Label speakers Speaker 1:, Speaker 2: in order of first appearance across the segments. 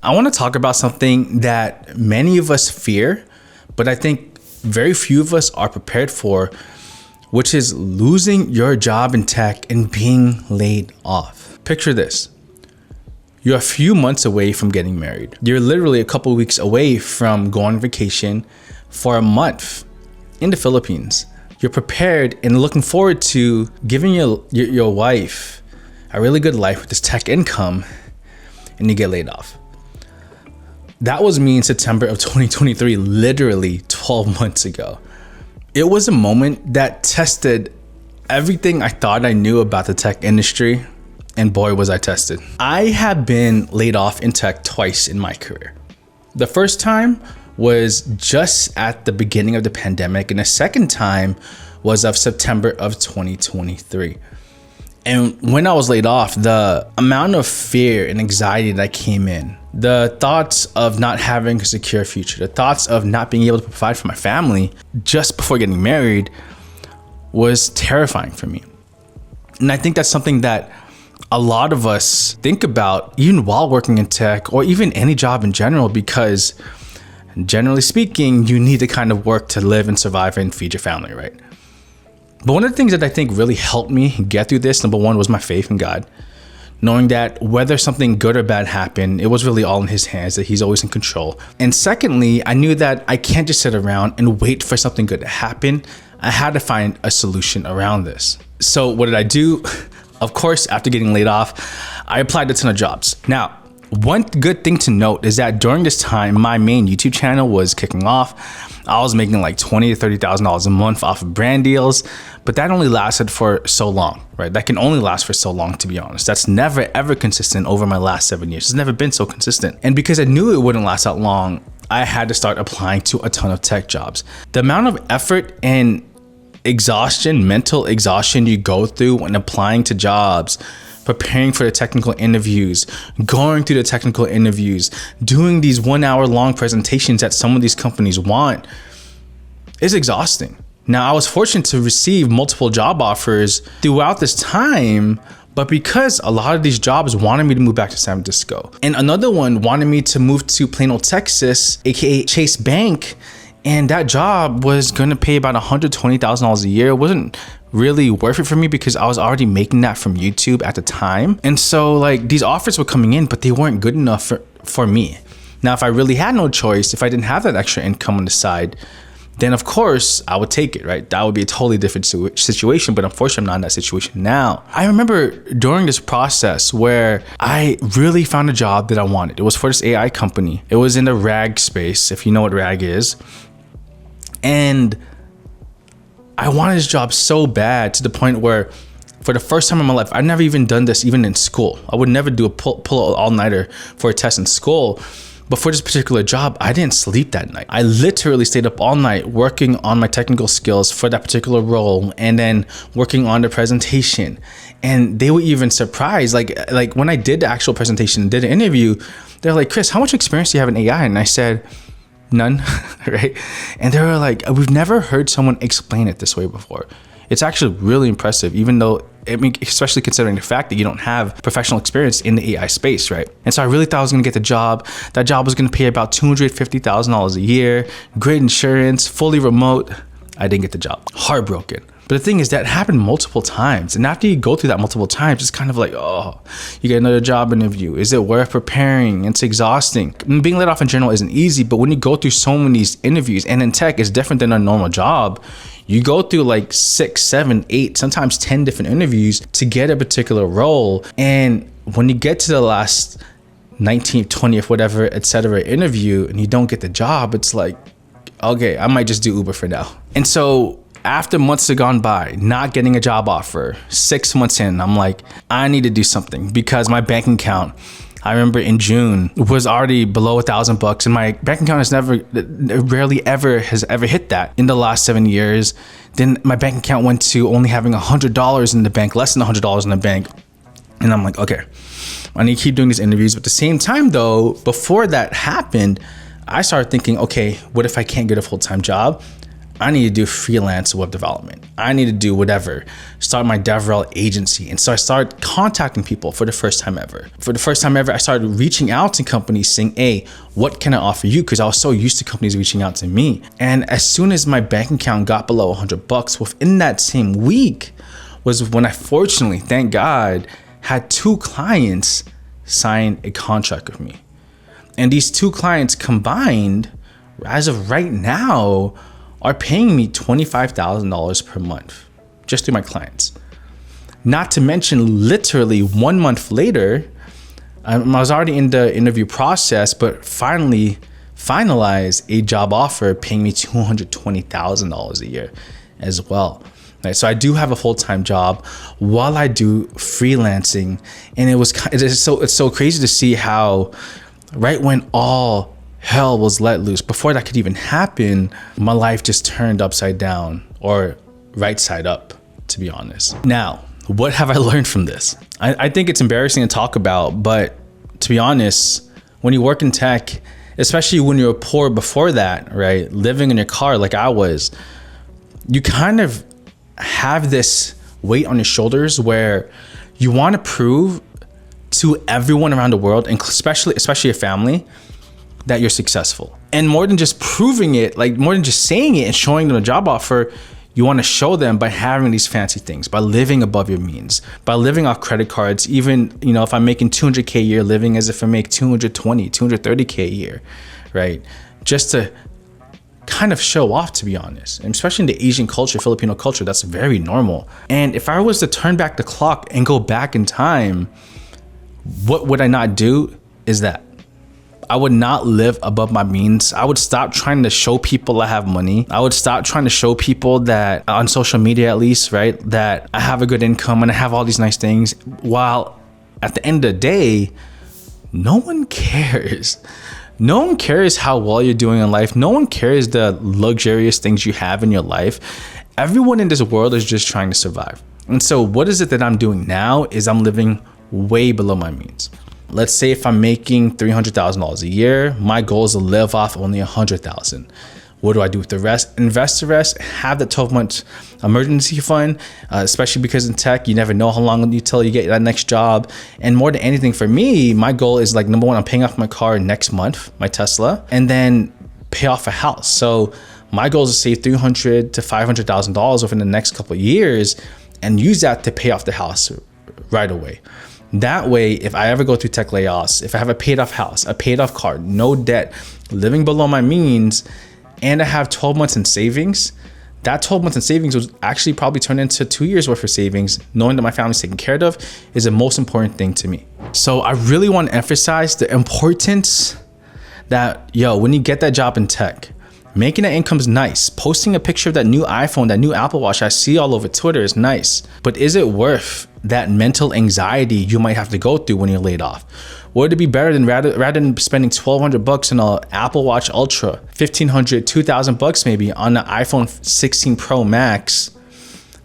Speaker 1: I want to talk about something that many of us fear, but I think very few of us are prepared for, which is losing your job in tech and being laid off. Picture this. You're a few months away from getting married. You're literally a couple of weeks away from going on vacation for a month in the Philippines. You're prepared and looking forward to giving your wife a really good life with this tech income, and you get laid off. That was me in September of 2023, literally 12 months ago. It was a moment that tested everything I thought I knew about the tech industry, and boy, was I tested. I have been laid off in tech twice in my career. The first time was just at the beginning of the pandemic, and the second time was of September of 2023. And when I was laid off, the amount of fear and anxiety that came in, the thoughts of not having a secure future, the thoughts of not being able to provide for my family just before getting married was terrifying for me. And I think that's something that a lot of us think about even while working in tech or even any job in general, because generally speaking, you need to kind of work to live and survive and feed your family, right? But one of the things that I think really helped me get through this, number one, was my faith in God. Knowing that whether something good or bad happened, it was really all in his hands, that he's always in control. And secondly, I knew that I can't just sit around and wait for something good to happen. I had to find a solution around this. So what did I do? Of course, after getting laid off, I applied to a ton of jobs. Now, one good thing to note is that during this time, my main YouTube channel was kicking off. I was making like $20,000 to $30,000 a month off of brand deals, but that only lasted for so long, right? That can only last for so long, to be honest. That's never, ever consistent over my last 7 years. It's never been so consistent. And because I knew it wouldn't last that long, I had to start applying to a ton of tech jobs. The amount of effort and exhaustion, mental exhaustion you go through when applying to jobs, preparing for the technical interviews, going through the technical interviews, doing these 1 hour long presentations that some of these companies want is exhausting. Now, I was fortunate to receive multiple job offers throughout this time, but because a lot of these jobs wanted me to move back to San Francisco, and another one wanted me to move to Plano, Texas, aka Chase Bank, and that job was gonna pay about $120,000 a year. It wasn't really worth it for me because I was already making that from YouTube at the time. And so like these offers were coming in, but they weren't good enough for me. Now, if I really had no choice, if I didn't have that extra income on the side, then of course I would take it, right? That would be a totally different situation, but unfortunately I'm not in that situation now. I remember during this process where I really found a job that I wanted. It was for this AI company. It was in the RAG space, if you know what RAG is. And I wanted this job so bad to the point where for the first time in my life, I've never even done this even in school. I would never do a pull all-nighter for a test in school. But for this particular job, I didn't sleep that night. I literally stayed up all night working on my technical skills for that particular role and then working on the presentation. And they were even surprised. Like when I did the actual presentation, did an interview, they're like, Chris, how much experience do you have in AI? And I said, none, right? And they were like, we've never heard someone explain it this way before. It's actually really impressive, even though, I mean, especially considering the fact that you don't have professional experience in the AI space, right? And so I really thought I was gonna get the job. That job was gonna pay about $250,000 a year, great insurance, fully remote. I didn't get the job. Heartbroken. But the thing is that happened multiple times. And after you go through that multiple times, it's kind of like, oh, you get another job interview. Is it worth preparing? It's exhausting. Being laid off in general isn't easy, but when you go through so many interviews, and in tech, it's different than a normal job. You go through like 6, 7, 8, sometimes 10 different interviews to get a particular role. And when you get to the last 19th, 20th, whatever, etc. interview, and you don't get the job, it's like, okay, I might just do Uber for now. And so after months have gone by, not getting a job offer, 6 months in, I'm like, I need to do something because my bank account, I remember in June, was already below $1,000, and my bank account has ever hit that in the last 7 years. Then my bank account went to only having $100 in the bank, less than $100 in the bank. And I'm like, okay, I need to keep doing these interviews. But at the same time though, before that happened, I started thinking, okay, what if I can't get a full-time job? I need to do freelance web development. I need to do whatever. Start my DevRel agency. And so I started contacting people for the first time ever. For the first time ever, I started reaching out to companies saying, hey, what can I offer you? Because I was so used to companies reaching out to me. And as soon as my bank account got below $100, within that same week was when I fortunately, thank God, had 2 clients sign a contract with me. And these 2 clients combined, as of right now, are paying me $25,000 per month just through my clients. Not to mention, literally 1 month later, I was already in the interview process, but finally finalized a job offer paying me $220,000 a year as well. Right, so I do have a full-time job while I do freelancing, and it's so crazy to see how right when all hell was let loose, before that could even happen, my life just turned upside down, or right side up, to be honest. Now, what have I learned from this? I think it's embarrassing to talk about, but to be honest, when you work in tech, especially when you're poor before that, right, living in your car like I was, you kind of have this weight on your shoulders where you want to prove to everyone around the world, and especially your family, that you're successful. And more than just proving it, like more than just saying it and showing them a job offer, you want to show them by having these fancy things, by living above your means, by living off credit cards. Even, if I'm making $200K a year, living as if I make $230K a year, right? Just to kind of show off, to be honest. And especially in the Asian culture, Filipino culture, that's very normal. And if I was to turn back the clock and go back in time, what would I not do is that I would not live above my means. I would stop trying to show people I have money. I would stop trying to show people that, on social media at least, right, that I have a good income and I have all these nice things, while at the end of the day, no one cares. No one cares how well you're doing in life. No one cares the luxurious things you have in your life. Everyone in this world is just trying to survive. And so what is it that I'm doing now is I'm living way below my means. Let's say if I'm making $300,000 a year, my goal is to live off only $100,000. What do I do with the rest? Invest the rest, have the 12-month emergency fund, especially because in tech, you never know how long until you get that next job. And more than anything for me, my goal is like, number one, I'm paying off my car next month, my Tesla, and then pay off a house. So my goal is to save $300,000 to $500,000 within the next couple of years and use that to pay off the house right away. That way, if I ever go through tech layoffs, if I have a paid off house, a paid off car, no debt, living below my means, and I have 12 months in savings, that 12 months in savings would actually probably turn into 2 years worth of savings. Knowing that my family's taken care of is the most important thing to me. So I really want to emphasize the importance that, when you get that job in tech, making that income is nice. Posting a picture of that new iPhone, that new Apple Watch I see all over Twitter is nice. But is it worth that mental anxiety you might have to go through when you're laid off? Would it be better than rather than spending $1,200 on an Apple Watch Ultra, $1,500, $2,000 maybe on an iPhone 16 Pro Max?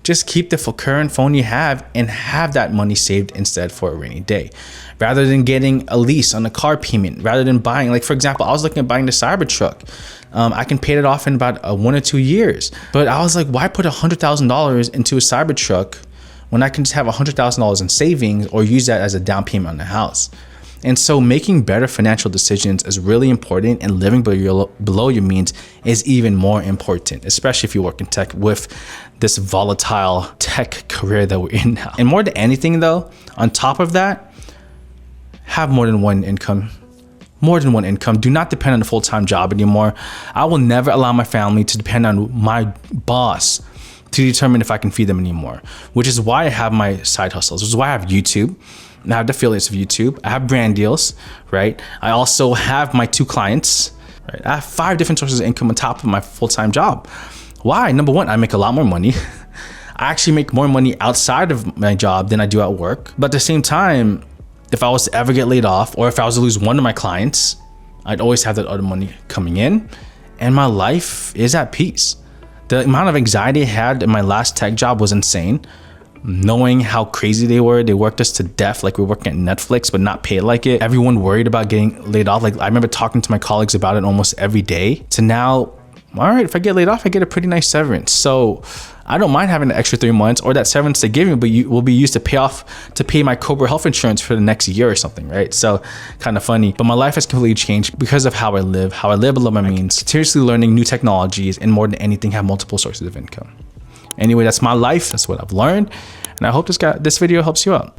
Speaker 1: Just keep the current phone you have and have that money saved instead for a rainy day. Rather than getting a lease on a car payment, rather than buying, like for example, I was looking at buying the Cybertruck. I can pay it off in about 1 or 2 years. But I was like, why put $100,000 into a Cybertruck when I can just have $100,000 in savings or use that as a down payment on the house? And so making better financial decisions is really important, and living below your means is even more important, especially if you work in tech with this volatile tech career that we're in now. And more than anything though, on top of that, have more than one income. More than one income. Do not depend on a full-time job anymore. I will never allow my family to depend on my boss to determine if I can feed them anymore, which is why I have my side hustles, which is why I have YouTube. I have the affiliates of YouTube. I have brand deals, right? I also have my 2 clients, right? I have 5 different sources of income on top of my full-time job. Why? Number one, I make a lot more money. I actually make more money outside of my job than I do at work. But at the same time, if I was to ever get laid off, or if I was to lose one of my clients, I'd always have that other money coming in, and my life is at peace. The amount of anxiety I had in my last tech job was insane. Knowing how crazy they worked us to death, like we were working at Netflix, but not paid like it. Everyone worried about getting laid off. Like I remember talking to my colleagues about it almost every day. To now all right, if I get laid off, I get a pretty nice severance. So I don't mind having an extra 3 months, or that severance they give me, but will be used to pay my Cobra health insurance for the next year or something, right? So kind of funny. But my life has completely changed because of how I live below my means, continuously learning new technologies, and more than anything, have multiple sources of income. Anyway, that's my life. That's what I've learned. And I hope this video helps you out.